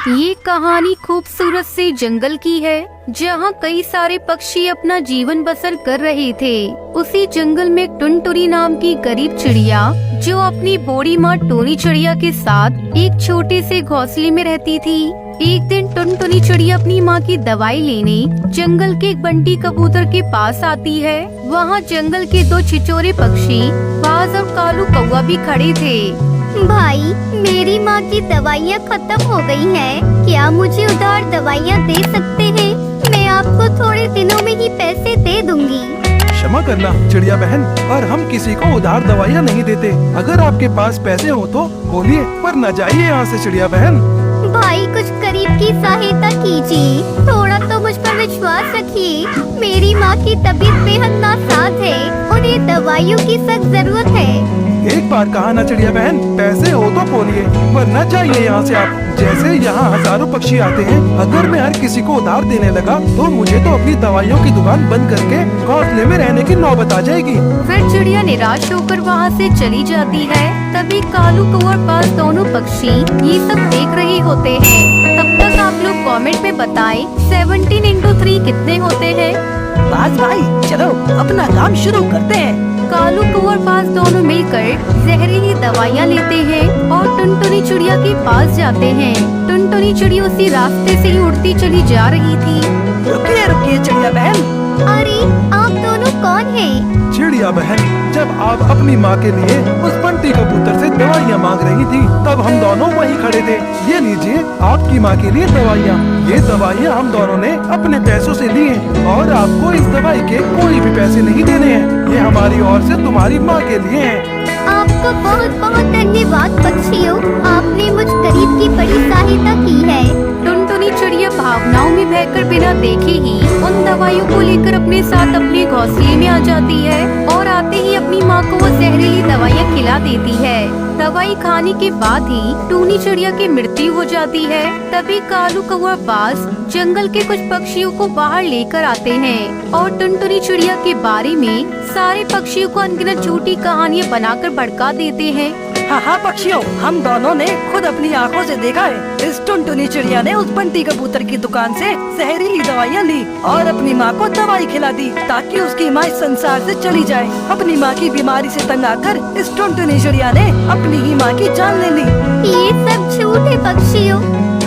ये कहानी खूबसूरत से जंगल की है जहाँ कई सारे पक्षी अपना जीवन बसर कर रहे थे। उसी जंगल में टुनटुनी नाम की गरीब चिड़िया जो अपनी बूढ़ी माँ टोनी चिड़िया के साथ एक छोटे से घोंसले में रहती थी। एक दिन टुनटुनी चिड़िया अपनी माँ की दवाई लेने जंगल के एक बंटी कबूतर के पास आती है। वहाँ जंगल के दो छिछोरे पक्षी बाज और कालू कौवा भी खड़े थे। भाई, मेरी माँ की दवाइयाँ खत्म हो गई हैं। क्या मुझे उधार दवाइयाँ दे सकते हैं? मैं आपको थोड़े दिनों में ही पैसे दे दूंगी। क्षमा करना चिड़िया बहन, पर हम किसी को उधार दवाइयाँ नहीं देते। अगर आपके पास पैसे हो तो बोलिए, पर न जाइए यहाँ से चिड़िया बहन। भाई, कुछ गरीब की सहायता कीजिए। थोड़ा तो मुझ पर विश्वास रखिए। मेरी माँ की तबीयत बेहद नासाज है। उन्हें दवाइयों की सख्त जरूरत है। एक बार कहा ना चिड़िया बहन, पैसे हो तो बोलिए, वरना जाइए यहाँ से आप। जैसे यहाँ हजारों पक्षी आते हैं, अगर मैं हर किसी को उधार देने लगा तो मुझे तो अपनी दवाइयों की दुकान बंद करके घोंसले में रहने की नौबत आ जाएगी। फिर चिड़िया निराश होकर वहाँ से चली जाती है। तभी कालू कौवा और बाज दोनों पक्षी ये सब देख रहे होते हैं। तब तक आप लोग कमेंट में बताएं 17 into 3 कितने होते हैं। बाज भाई, चलो अपना काम शुरू करते हैं। कालू कौवा और बाज दोनों मिलकर जहरीली दवाइयाँ लेते हैं और टुनटुनी चिड़िया के पास जाते हैं। टुनटुनी चिड़िया उसी रास्ते से ही उड़ती चली जा रही थी। रुकिए रुकिए चिड़िया बहन। अरे, आप दोनों कौन हैं? चिड़िया बहन, जब आप अपनी माँ के लिए उस बंटी कबूतर से दवाइयाँ मांग रही थी, तब हम दोनों वहीं खड़े थे। ये लीजिए आपकी माँ के लिए दवाइयाँ। ये दवाइयाँ हम दोनों ने अपने पैसों से ली हैं और आपको इस दवाई के कोई भी पैसे नहीं देने हैं। ये हमारी ओर से तुम्हारी माँ के लिए है। आपको बहुत बहुत धन्यवाद पक्षियों। आपने मुझ गरीब की बड़ी सहायता की है। टुनटुनी चिड़िया भावनाओं में बहकर बिना देखे ही उन दवाइयों को लेकर अपने साथ अपने घोंसले में आ जाती है और आते ही अपनी माँ को वो जहरीली दवाइयाँ खिला देती है। दवाई खाने के बाद ही टूनी चिड़िया की मृत्यु हो जाती है। तभी कालू कौवा बाज जंगल के कुछ पक्षियों को बाहर लेकर आते हैं और टुनटुनी चिड़िया के बारे में सारे पक्षियों को अनगिनत झूठी कहानियाँ बनाकर भड़का देते हैं। हाँ पक्षियों, हम दोनों ने खुद अपनी आंखों से देखा है। इस टुनटुनी चिड़िया ने उस बंटी कबूतर की दुकान से जहरीली दवाइयाँ ली और अपनी माँ को दवाई खिला दी ताकि उसकी माँ इस संसार से चली जाए। अपनी माँ की बीमारी से तंग आकर इस टुनटुनी चिड़िया ने अपनी ही माँ की जान ले ली। ये सब झूठ है पक्षियों।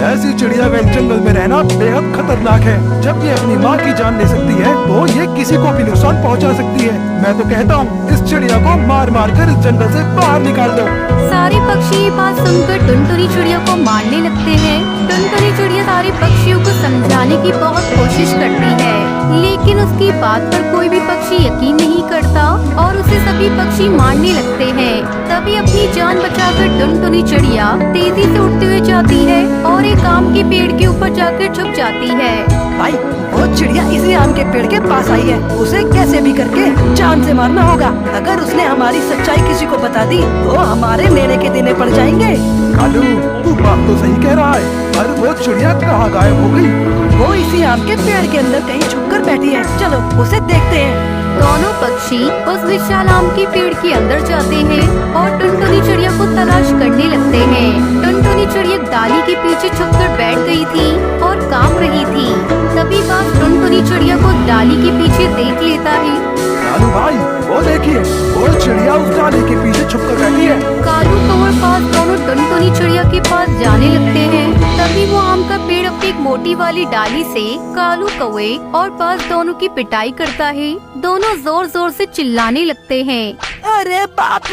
ऐसी चिड़िया का जंगल में रहना बेहद खतरनाक है। जब ये अपनी माँ की जान ले सकती है तो ये किसी को भी नुकसान पहुँचा सकती है। मैं तो कहता हूँ इस चिड़िया को मार मार कर इस जंगल से बाहर निकाल दो। सारे पक्षी ये बात सुनकर टुनटुनी चिड़िया को मारने लगते हैं। टुनटुनी चिड़िया सारे पक्षियों को समझाने की बहुत कोशिश करती है, लेकिन उसकी बात पर कोई भी पक्षी यकीन नहीं करता और उसे सभी पक्षी मारने लगते हैं। तभी अपनी जान बचाकर टुनटुनी चिड़िया तेजी से उड़ते हुए जाती है और एक आम के पेड़ के ऊपर जाकर छुप जाती है। भाई, वो चिड़िया इसी आम के पेड़ के पास आई है। उसे कैसे भी करके जान से मारना होगा। अगर उसने हमारी सच्चाई किसी को बता दी तो हमारे लेने के देने पड़ जाएंगे। कालू, तू बात तो सही कह रहा है, पर वो चिड़िया कहाँ गायब हो गई? वो इसी आम के पेड़ के अंदर कहीं छुप कर बैठी है। चलो उसे देखते हैं। दोनों पक्षी उस विशाल आम के पेड़ के अंदर जाते हैं और टुनटुनी चिड़िया को तलाश करने लगते हैं। टुनटुनी चिड़िया डाली के पीछे छुपकर बैठ गई थी और काम रही थी। तभी बाज टुनटुनी चिड़िया को डाली के पीछे देख लेता है। कालू भाई, वो देखिए, वो चिड़िया उस डाली के पीछे छुप कर बैठी है। कालू कौवा बाज दोनों टुनटुनी चिड़िया के पास जाने लगते हैं। तभी वो आम का पेड़ अपनी एक मोटी वाली डाली से कालू कौवे और बाज दोनों की पिटाई करता है। दोनों जोर जोर से चिल्लाने लगते हैं। अरे बाप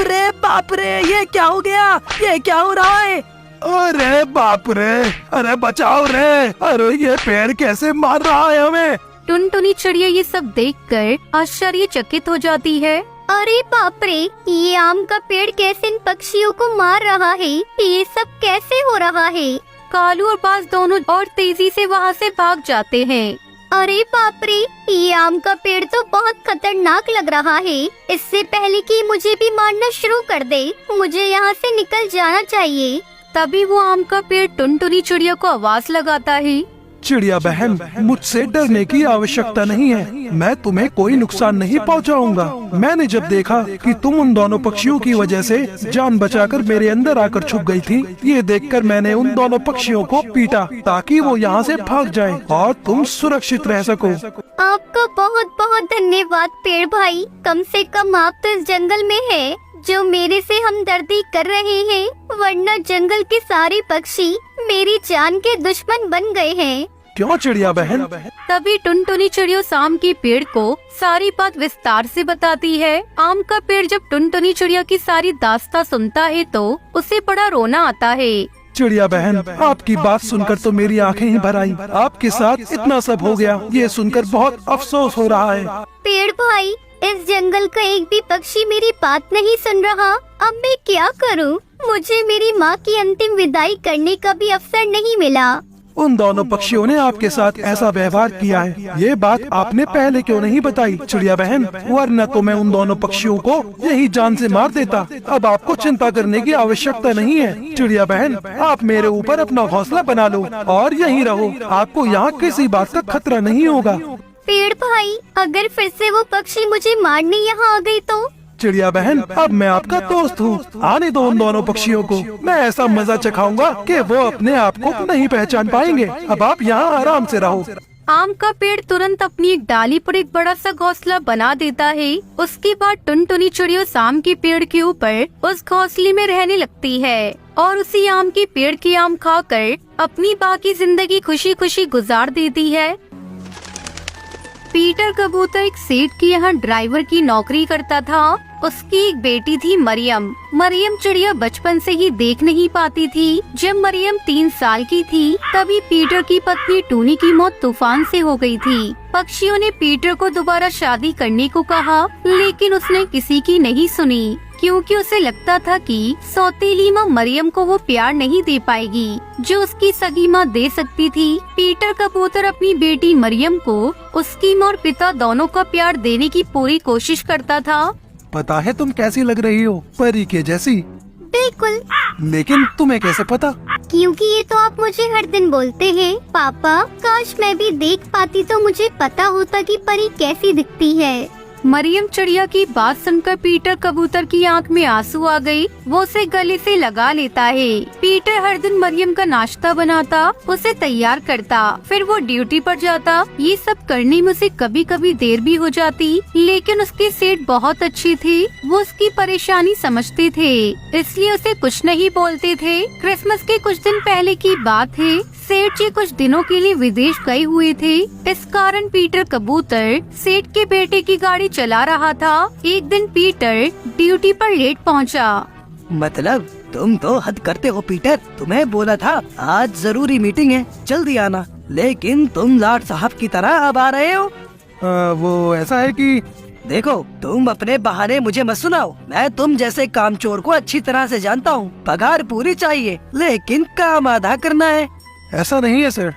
रे, ये क्या हो गया? ये क्या हो रहा है? अरे बाप रे, अरे बचाओ रे, अरे ये पेड़ कैसे मार रहा है हमें? टुनटुनी चिड़िया ये सब देखकर आश्चर्यचकित हो जाती है। अरे बाप रे, ये आम का पेड़ कैसे इन पक्षियों को मार रहा है? ये सब कैसे हो रहा है? कालू और बाज दोनों और तेजी से वहाँ से भाग जाते हैं। अरे बाप रे, ये आम का पेड़ तो बहुत खतरनाक लग रहा है। इससे पहले कि मुझे भी मारना शुरू कर दे, मुझे यहाँ से निकल जाना चाहिए। तभी वो आम का पेड़ टुनटुनी चिड़िया को आवाज लगाता है। चिड़िया बहन, मुझसे डरने की आवश्यकता नहीं है। मैं तुम्हें कोई नुकसान नहीं पहुंचाऊंगा। मैंने जब देखा कि तुम उन दोनों पक्षियों की वजह से जान बचाकर मेरे अंदर आकर छुप गई थी, ये देखकर मैंने उन दोनों पक्षियों को पीटा ताकि वो यहाँ से भाग जाएं और तुम सुरक्षित रह सको। आपका बहुत बहुत धन्यवाद पेड़ भाई। कम से कम आप तो इस जंगल में है जो मेरे से हमदर्दी कर रहे हैं, वरना जंगल के सारे पक्षी मेरी जान के दुश्मन बन गए हैं। क्यों चिड़िया बहन? तभी टुनटुनी चिड़िया आम के पेड़ को सारी बात विस्तार से बताती है। आम का पेड़ जब टुनटुनी चिड़िया की सारी दास्तां सुनता है तो उसे बड़ा रोना आता है। चिड़िया बहन, आपकी बात सुनकर तो मेरी आंखें ही भर आईं। आपके साथ इतना सब हो गया, ये सुनकर बहुत अफसोस हो रहा है। पेड़ भाई, इस जंगल का एक भी पक्षी मेरी बात नहीं सुन रहा। अब मैं क्या करूं? मुझे मेरी माँ की अंतिम विदाई करने का भी अवसर नहीं मिला। उन दोनों पक्षियों ने आपके साथ ऐसा व्यवहार किया है, ये बात आपने पहले क्यों नहीं बताई चिड़िया बहन? वरना तो मैं उन दोनों पक्षियों को यही जान से मार देता। अब आपको चिंता करने की आवश्यकता नहीं है चिड़िया बहन। आप मेरे ऊपर अपना हौसला बना लो और यहीं रहो। आपको यहाँ किसी बात का खतरा नहीं होगा। पेड़ भाई, अगर फिर से वो पक्षी मुझे मारने यहाँ आ गई तो? चिड़िया बहन, अब मैं आपका दोस्त हूँ, आने दो उन दोनों पक्षियों को। मैं ऐसा मजा चखाऊंगा कि वो अपने आप को नहीं पहचान पाएंगे। अब आप यहाँ आराम से रहो। आम का पेड़ तुरंत अपनी एक डाली पर एक बड़ा सा घोंसला बना देता है। उसके बाद टुनटुनी चिड़िया आम के पेड़ के ऊपर उस घोंसले में रहने लगती है और उसी आम के पेड़ के आम खाकर अपनी बाकी जिंदगी खुशी खुशी गुजार देती है। पीटर कबूतर एक सेठ के यहाँ ड्राइवर की नौकरी करता था। उसकी एक बेटी थी मरियम। मरियम चिड़िया बचपन से ही देख नहीं पाती थी। जब मरियम 3 साल की थी तभी पीटर की पत्नी टूनी की मौत तूफान से हो गई थी। पक्षियों ने पीटर को दोबारा शादी करने को कहा, लेकिन उसने किसी की नहीं सुनी क्योंकि उसे लगता था कि सौतेली माँ मरियम को वो प्यार नहीं दे पाएगी जो उसकी सगी माँ दे सकती थी। पीटर कबूतर अपनी बेटी मरियम को उसकी माँ और पिता दोनों का प्यार देने की पूरी कोशिश करता था। पता है तुम कैसी लग रही हो? परी के जैसी। बिल्कुल। लेकिन तुम्हें कैसे पता? क्योंकि ये तो आप मुझे हर दिन बोलते हैं। पापा, काश मैं भी देख पाती तो मुझे पता होता कि परी कैसी दिखती है। मरियम चिड़िया की बात सुनकर पीटर कबूतर की आंख में आंसू आ गई। वो उसे गले से लगा लेता है। पीटर हर दिन मरियम का नाश्ता बनाता, उसे तैयार करता, फिर वो ड्यूटी पर जाता। ये सब करने में उसे कभी कभी देर भी हो जाती, लेकिन उसकी सेठ बहुत अच्छी थी। वो उसकी परेशानी समझते थे, इसलिए उसे कुछ नहीं बोलते थे। क्रिसमस के कुछ दिन पहले की बात है। सेठ जी कुछ दिनों के लिए विदेश गए हुए थे। इस कारण पीटर कबूतर सेठ के बेटे की गाड़ी चला रहा था। एक दिन पीटर ड्यूटी पर लेट पहुंचा। मतलब तुम तो हद करते हो पीटर। तुम्हें बोला था आज जरूरी मीटिंग है, जल्दी आना, लेकिन तुम लॉर्ड साहब की तरह अब आ रहे हो। वो ऐसा है कि देखो, तुम अपने बहाने मुझे मत सुनाओ। मैं तुम जैसे कामचोर को अच्छी तरह से जानता हूँ। पगार पूरी चाहिए, लेकिन काम आधा करना है। ऐसा नहीं है सर।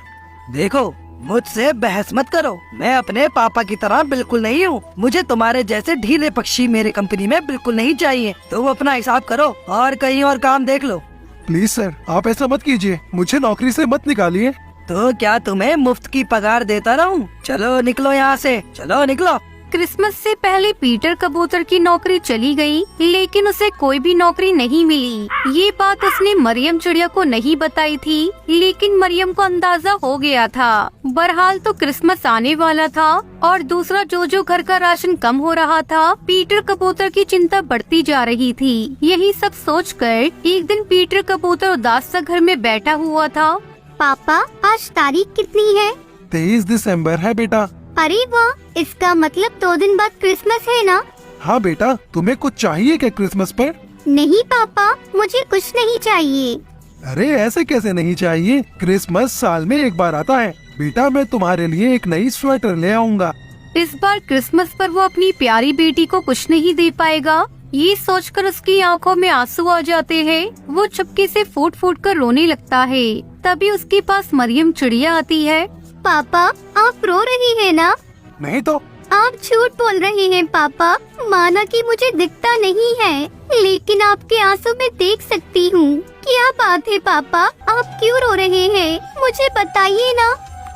देखो, मुझसे बहस मत करो। मैं अपने पापा की तरह बिल्कुल नहीं हूँ। मुझे तुम्हारे जैसे ढीले पक्षी मेरे कंपनी में बिल्कुल नहीं चाहिए। तुम अपना हिसाब करो और कहीं और काम देख लो। प्लीज सर, आप ऐसा मत कीजिए, मुझे नौकरी से मत निकालिए। तो क्या तुम्हें मुफ्त की पगार देता रहूं? चलो निकलो यहाँ से, चलो निकलो। क्रिसमस से पहले पीटर कबूतर की नौकरी चली गई, लेकिन उसे कोई भी नौकरी नहीं मिली। ये बात उसने मरियम चिड़िया को नहीं बताई थी, लेकिन मरियम को अंदाजा हो गया था। बहरहाल तो क्रिसमस आने वाला था और दूसरा जो घर का राशन कम हो रहा था। पीटर कबूतर की चिंता बढ़ती जा रही थी। यही सब सोचकर एक दिन पीटर कबूतर उदास सा घर में बैठा हुआ था। पापा, आज तारीख कितनी है? 23 दिसंबर है बेटा। अरे वाह, इसका मतलब 2 दिन बाद क्रिसमस है ना? हाँ बेटा, तुम्हें कुछ चाहिए क्या क्रिसमस पर? नहीं पापा, मुझे कुछ नहीं चाहिए। अरे ऐसे कैसे नहीं चाहिए? क्रिसमस साल में एक बार आता है बेटा। मैं तुम्हारे लिए एक नई स्वेटर ले आऊँगा। इस बार क्रिसमस पर वो अपनी प्यारी बेटी को कुछ नहीं दे पाएगा। ये सोचकर उसकी आंखों में आंसू आ जाते हैं। वो चुपके से फूट फूट कर रोने लगता है। तभी उसके पास मरियम चिड़िया आती है। पापा, आप रो रही है ना? नहीं तो। आप झूठ बोल रहे हैं पापा। माना कि मुझे दिखता नहीं है, लेकिन आपके आंसू में देख सकती हूँ। क्या बात है पापा, आप क्यों रो रहे हैं? मुझे बताइए ना।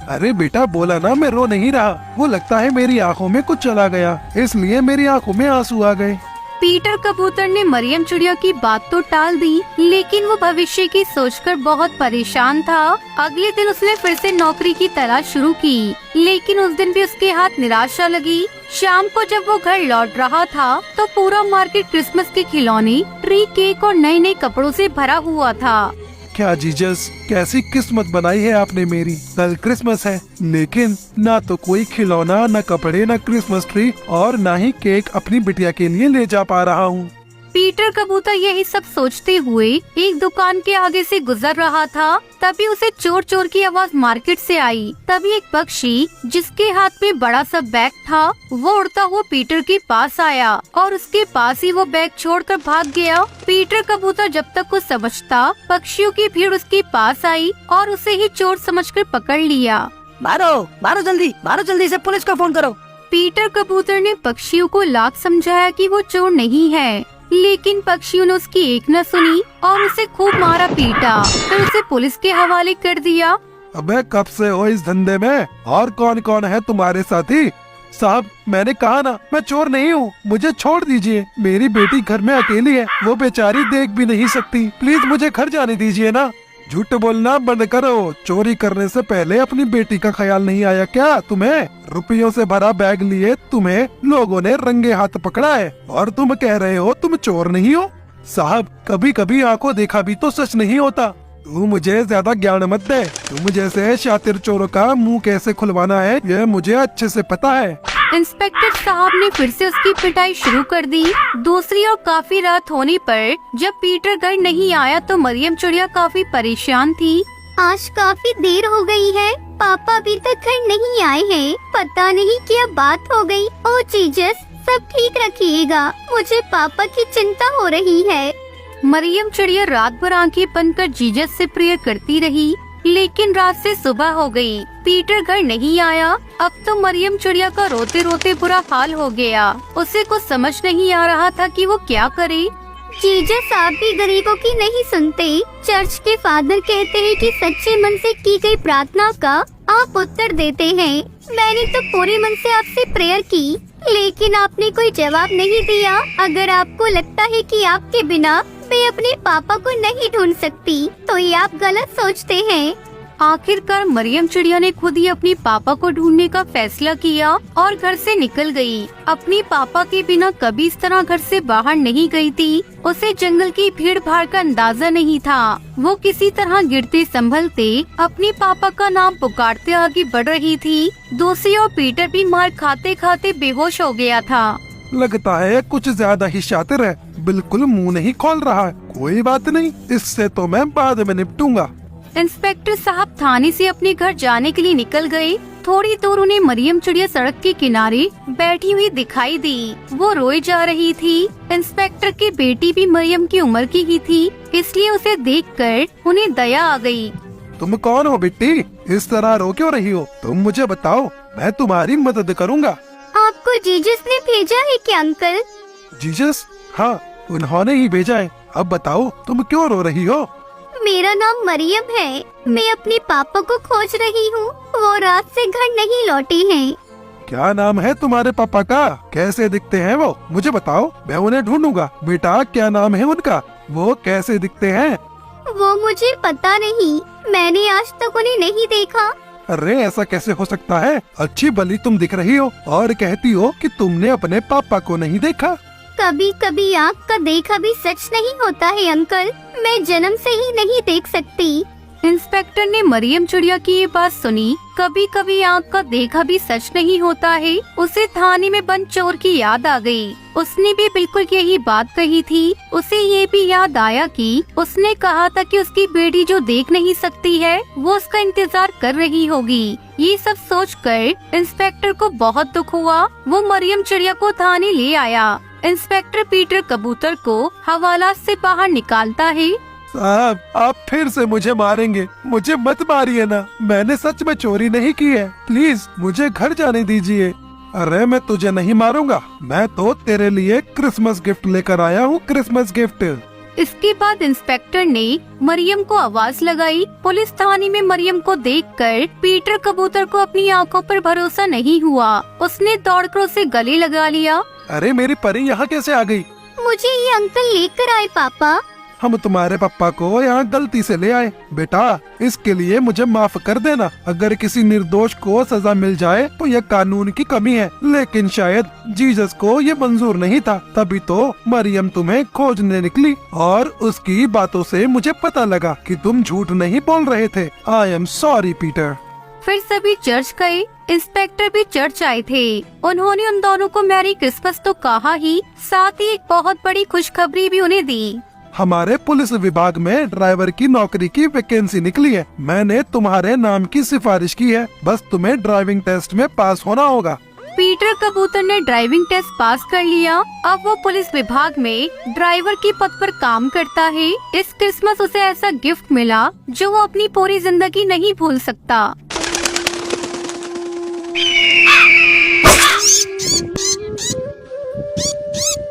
अरे बेटा बोला ना मैं रो नहीं रहा, वो लगता है मेरी आंखों में कुछ चला गया, इसलिए मेरी आंखों में आंसू आ गए। पीटर कबूतर ने मरियम चिड़िया की बात तो टाल दी, लेकिन वो भविष्य की सोचकर बहुत परेशान था। अगले दिन उसने फिर से नौकरी की तलाश शुरू की, लेकिन उस दिन भी उसके हाथ निराशा लगी। शाम को जब वो घर लौट रहा था तो पूरा मार्केट क्रिसमस के खिलौने, ट्री, केक और नए नए कपड़ों से भरा हुआ था। क्या जीजस, कैसी किस्मत बनाई है आपने मेरी। कल क्रिसमस है, लेकिन ना तो कोई खिलौना, न कपड़े, न क्रिसमस ट्री और न ही केक अपनी बिटिया के लिए ले जा पा रहा हूँ। पीटर कबूतर यही सब सोचते हुए एक दुकान के आगे से गुजर रहा था। तभी उसे चोर चोर की आवाज मार्केट से आई। तभी एक पक्षी जिसके हाथ में बड़ा सा बैग था, वो उड़ता हुआ पीटर के पास आया और उसके पास ही वो बैग छोड़कर भाग गया। पीटर कबूतर जब तक कुछ समझता, पक्षियों की भीड़ उसके पास आई और उसे ही चोर समझकर पकड़ लिया। मारो जल्दी से पुलिस को फोन करो। पीटर कबूतर ने पक्षियों को लाख समझाया कि वो चोर नहीं है, लेकिन पक्षियों ने उसकी एक न सुनी और उसे खूब मारा पीटा, फिर उसे पुलिस के हवाले कर दिया। अबे कब से हो इस धंधे में, और कौन कौन है तुम्हारे साथी? साहब मैंने कहा ना मैं चोर नहीं हूँ, मुझे छोड़ दीजिए। मेरी बेटी घर में अकेली है, वो बेचारी देख भी नहीं सकती, प्लीज मुझे घर जाने दीजिए ना। झूठ बोलना बंद करो, चोरी करने से पहले अपनी बेटी का ख्याल नहीं आया क्या तुम्हें? रुपयों से भरा बैग लिए तुम्हें लोगों ने रंगे हाथ पकड़ा है और तुम कह रहे हो तुम चोर नहीं हो। साहब कभी कभी आंखों देखा भी तो सच नहीं होता। तू मुझे ज्यादा ज्ञान मत दे, तुम जैसे शातिर चोरों का मुंह कैसे खुलवाना है ये मुझे अच्छे से पता है। इंस्पेक्टर साहब ने फिर से उसकी पिटाई शुरू कर दी। दूसरी ओर काफी रात होने पर जब पीटर घर नहीं आया तो मरियम चिड़िया काफी परेशान थी। आज काफी देर हो गई है, पापा अभी तक घर नहीं आए हैं। पता नहीं क्या बात हो गई। ओ जीजस, सब ठीक रखिएगा, मुझे पापा की चिंता हो रही है। मरियम चिड़िया रात भर आंखें बंद कर जीजस से प्रेयर करती रही, लेकिन रात से सुबह हो गई, पीटर घर नहीं आया। अब तो मरियम चिड़िया का रोते रोते बुरा हाल हो गया। उसे कुछ समझ नहीं आ रहा था कि वो क्या करे। जीजस आप भी गरीबों की नहीं सुनते। चर्च के फादर कहते हैं कि सच्चे मन से की गई प्रार्थना का आप उत्तर देते हैं। मैंने तो पूरे मन से आपसे प्रेयर की, लेकिन आपने कोई जवाब नहीं दिया। अगर आपको लगता है कि आपके बिना मैं अपने पापा को नहीं ढूंढ सकती, तो ये आप गलत सोचते हैं। आखिरकार मरियम चिड़िया ने खुद ही अपने पापा को ढूंढने का फैसला किया और घर से निकल गई। अपने पापा के बिना कभी इस तरह घर से बाहर नहीं गई थी। उसे जंगल की भीड़ भाड़ का अंदाजा नहीं था। वो किसी तरह गिरते संभलते अपने पापा का नाम पुकारते आगे बढ़ रही थी। दूसरी ओर पीटर भी मार खाते खाते बेहोश हो गया था। लगता है कुछ ज्यादा ही शातिर है, बिल्कुल मुंह नहीं खोल रहा है। कोई बात नहीं, इससे तो मैं बाद में निपटूंगा। इंस्पेक्टर साहब थाने से अपने घर जाने के लिए निकल गए। थोड़ी दूर उन्हें मरियम चिड़िया सड़क के किनारे बैठी हुई दिखाई दी। वो रोए जा रही थी। इंस्पेक्टर की बेटी भी मरियम की उम्र की ही थी, इसलिए उसे देखकर उन्हें दया आ गई। तुम कौन हो बेटी, इस तरह रो क्यों रही हो? तुम मुझे बताओ, मैं तुम्हारी मदद करूँगा। आपको जीजस ने भेजा है क्या अंकल? जीजस? हाँ, उन्होंने ही भेजा है। अब बताओ तुम क्यों रो रही हो? मेरा नाम मरियम है। मैं अपने पापा को खोज रही हूँ, वो रात से घर नहीं लौटे हैं। क्या नाम है तुम्हारे पापा का? कैसे दिखते हैं वो? मुझे बताओ, मैं उन्हें ढूंढूंगा। बेटा क्या नाम है उनका? वो कैसे दिखते हैं? वो मुझे पता नहीं, मैंने आज तक उन्हें नहीं देखा। अरे ऐसा कैसे हो सकता है? अच्छी भली तुम दिख रही हो और कहती हो कि तुमने अपने पापा को नहीं देखा। कभी कभी आँख का देखा भी सच नहीं होता है अंकल, मैं जन्म से ही नहीं देख सकती। इंस्पेक्टर ने मरियम चिड़िया की ये बात सुनी। कभी कभी आँख का देखा भी सच नहीं होता है। उसे थाने में बंद चोर की याद आ गई। उसने भी बिल्कुल यही बात कही थी। उसे ये भी याद आया कि उसने कहा था कि उसकी बेटी जो देख नहीं सकती है वो उसका इंतजार कर रही होगी। ये सब सोचकर इंस्पेक्टर को बहुत दुख हुआ। वो मरियम चिड़िया को थाने ले आया। इंस्पेक्टर पीटर कबूतर को हवालात से बाहर निकालता है। साहब आप फिर से मुझे मारेंगे, मुझे मत मारिए ना, मैंने सच में चोरी नहीं की है, प्लीज मुझे घर जाने दीजिए। अरे मैं तुझे नहीं मारूंगा, मैं तो तेरे लिए क्रिसमस गिफ्ट लेकर आया हूँ, क्रिसमस गिफ्ट। इसके बाद इंस्पेक्टर ने मरियम को आवाज लगाई। पुलिस थाने में मरियम को देखकर पीटर कबूतर को अपनी आंखों पर भरोसा नहीं हुआ। उसने दौड़कर उसे गले लगा लिया। अरे मेरी परी यहाँ कैसे आ गई? मुझे ये अंकल लेकर आए पापा। हम तुम्हारे पापा को यहाँ गलती से ले आए। बेटा इसके लिए मुझे माफ कर देना। अगर किसी निर्दोष को सजा मिल जाए तो यह कानून की कमी है, लेकिन शायद जीसस को ये मंजूर नहीं था, तभी तो मरियम तुम्हें खोजने निकली और उसकी बातों से मुझे पता लगा कि तुम झूठ नहीं बोल रहे थे। I am sorry Peter. फिर सभी चर्च गए। इंस्पेक्टर भी चर्च आए थे। उन्होंने उन दोनों को मैरी क्रिसमस तो कहा ही, साथ ही एक बहुत बड़ी खुशखबरी भी उन्हें दी। हमारे पुलिस विभाग में ड्राइवर की नौकरी की वैकेंसी निकली है। मैंने तुम्हारे नाम की सिफारिश की है, बस तुम्हें ड्राइविंग टेस्ट में पास होना होगा। पीटर कबूतर ने ड्राइविंग टेस्ट पास कर लिया। अब वो पुलिस विभाग में ड्राइवर की पद पर काम करता है। इस क्रिसमस उसे ऐसा गिफ्ट मिला जो वो अपनी पूरी जिंदगी नहीं भूल सकता।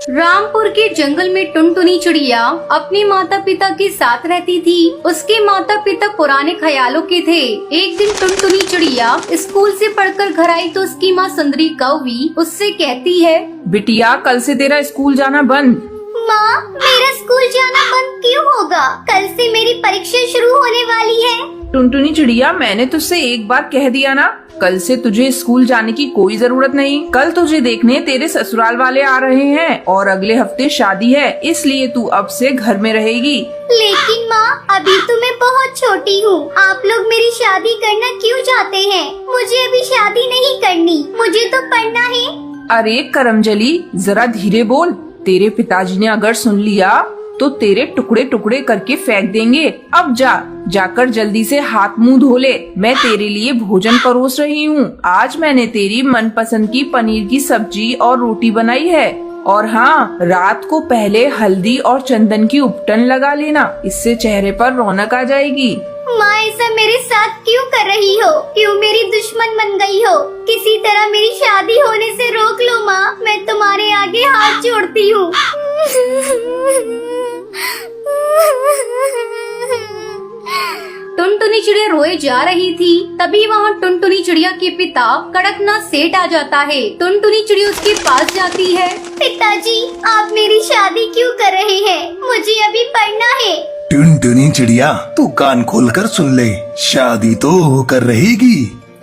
रामपुर के जंगल में टुनटुनी चिड़िया अपने माता पिता के साथ रहती थी। उसके माता पिता पुराने ख्यालों के थे। एक दिन टुनटुनी चिड़िया स्कूल से पढ़कर घर आई तो उसकी माँ सुंदरी कौवी उससे कहती है, बिटिया कल से तेरा स्कूल जाना बंद। माँ मेरा स्कूल जाना बंद क्यों होगा? कल से मेरी परीक्षा शुरू होने वाली है। टुनटुनी चिड़िया मैंने तुझसे एक बार कह दिया ना, कल से तुझे स्कूल जाने की कोई जरूरत नहीं। कल तुझे देखने तेरे ससुराल वाले आ रहे हैं और अगले हफ्ते शादी है, इसलिए तू अब से घर में रहेगी। लेकिन माँ अभी तो मैं बहुत छोटी हूँ। आप लोग मेरी शादी करना क्यों चाहते हैं? मुझे अभी शादी नहीं करनी, मुझे तो पढ़ना है। अरे करमजली जरा धीरे बोल, तेरे पिताजी ने अगर सुन लिया तो तेरे टुकड़े टुकड़े करके फेंक देंगे। अब जाकर जल्दी से हाथ मुंह धो ले। मैं तेरे लिए भोजन परोस रही हूँ। आज मैंने तेरी मनपसंद की पनीर की सब्जी और रोटी बनाई है। और हाँ, रात को पहले हल्दी और चंदन की उपटन लगा लेना, इससे चेहरे पर रौनक आ जाएगी। माँ ऐसा मेरे साथ क्यों कर रही हो? क्यों मेरी दुश्मन बन गई हो? किसी तरह मेरी शादी होने से रोक लो माँ, मैं तुम्हारे आगे हाथ जोड़ती हूँ। टुनटुनी चिड़िया रोए जा रही थी। तभी वहाँ टुनटुनी चिड़िया के पिता कड़कनाथ सेठ आ जाता है। टुनटुनी चिड़िया उसके पास जाती है। पिताजी आप मेरी शादी क्यों कर रहे हैं? मुझे अभी पढ़ना है। टुनटुनी चिड़िया तू कान खोलकर सुन ले, शादी तो होकर रहेगी।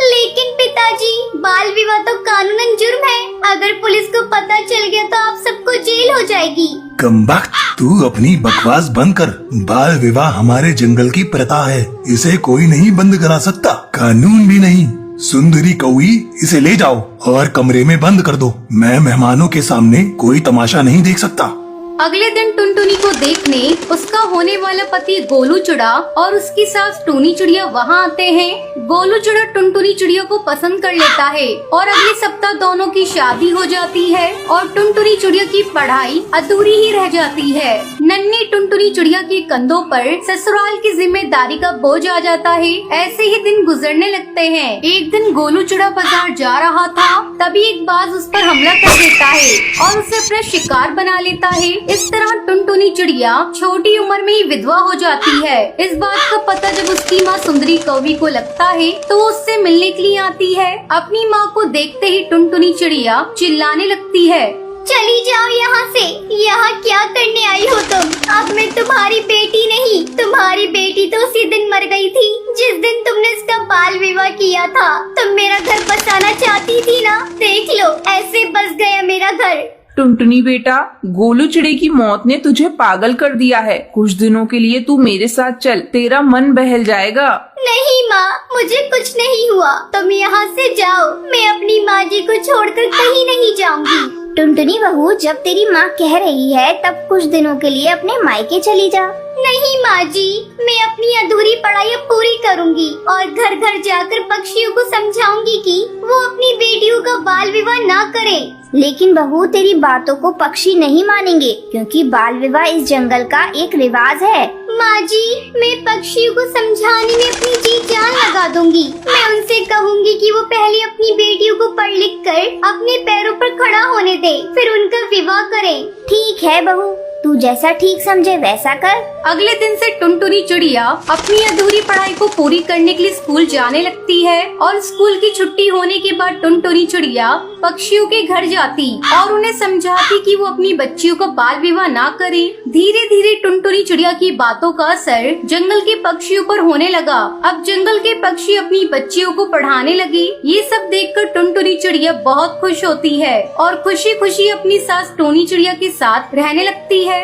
लेकिन पिताजी बाल विवाह तो कानूनन जुर्म है। अगर पुलिस को पता चल गया तो आप सबको जेल हो जाएगी। कमबख्त तू अपनी बकवास बंद कर। बाल विवाह हमारे जंगल की प्रथा है, इसे कोई नहीं बंद करा सकता, कानून भी नहीं। सुंदरी कौवी इसे ले जाओ और कमरे में बंद कर दो। मैं मेहमानों के सामने कोई तमाशा नहीं देख सकता। अगले दिन टुनटुनी को देखने उसका होने वाला पति गोलू चिड़ा और उसकी सास टूनी चिड़िया वहाँ आते हैं। गोलू चिड़ा टुनटुनी चिड़िया को पसंद कर लेता है और अगले सप्ताह दोनों की शादी हो जाती है और टुनटुनी चिड़िया की पढ़ाई अधूरी ही रह जाती है। नन्ही टुनटुनी चिड़िया के कंधों पर ससुराल की जिम्मेदारी का बोझ आ जाता है। ऐसे ही दिन गुजरने लगते हैं। एक दिन गोलू चिड़ा बाजार जा रहा था, तभी एक बाज उस पर हमला कर देता है और उसे अपना शिकार बना लेता है। इस तरह टुनटुनी चिड़िया छोटी उम्र में ही विधवा हो जाती है। इस बात का पता जब उसकी माँ सुंदरी कौवी को लगता है तो वो उससे मिलने के लिए आती है। अपनी माँ को देखते ही टुनटुनी चिड़िया चिल्लाने लगती है, चली जाओ यहाँ से। यहाँ क्या करने आई हो तुम? अब मैं तुम्हारी बेटी नहीं, तुम्हारी बेटी तो उसी दिन मर गई थी जिस दिन तुमने इसका बाल विवाह किया था। तुम मेरा घर बसाना चाहती थी ना, देख लो ऐसे बस गया मेरा घर। टुनटुनी बेटा, गोलू चिड़े की मौत ने तुझे पागल कर दिया है। कुछ दिनों के लिए तू मेरे साथ चल, तेरा मन बहल जाएगा। नहीं माँ, मुझे कुछ नहीं हुआ, तुम यहाँ से जाओ। मैं अपनी माँ जी को छोड़कर कहीं नहीं जाऊंगी। टुनटुनी बहू, जब तेरी माँ कह रही है तब कुछ दिनों के लिए अपने मायके चली जा। नहीं माँ जी, मैं अपनी अधूरी पढ़ाई अब पूरी करूँगी और घर घर जाकर पक्षियों को समझाऊंगी कि वो अपनी बेटियों का बाल विवाह ना करें। लेकिन बहू, तेरी बातों को पक्षी नहीं मानेंगे क्योंकि बाल विवाह इस जंगल का एक रिवाज है। माँ जी, मैं पक्षियों को समझाने में अपनी जी जान लगा दूंगी। मैं उनसे कहूँगी कि वो पहले अपनी बेटियों को पढ़ लिख कर अपने पैरों पर खड़ा होने दे, फिर उनका विवाह करें। ठीक है बहू, तू जैसा ठीक समझे वैसा कर। अगले दिन से टुनटुनी चिड़िया अपनी अधूरी पढ़ाई को पूरी करने के लिए स्कूल जाने लगती है और स्कूल की छुट्टी होने के बाद टुनटुनी चिड़िया पक्षियों के घर जाती और उन्हें समझाती कि वो अपनी बच्चियों को बाल विवाह ना करें। धीरे धीरे टुनटुनी चिड़िया की बातों का असर जंगल के पक्षियों पर होने लगा। अब जंगल के पक्षी अपनी बच्चियों को पढ़ाने लगे। ये सब देखकर टुनटुनी चिड़िया बहुत खुश होती है और खुशी खुशी अपनी सास टोनी चिड़िया के साथ रहने लगती है।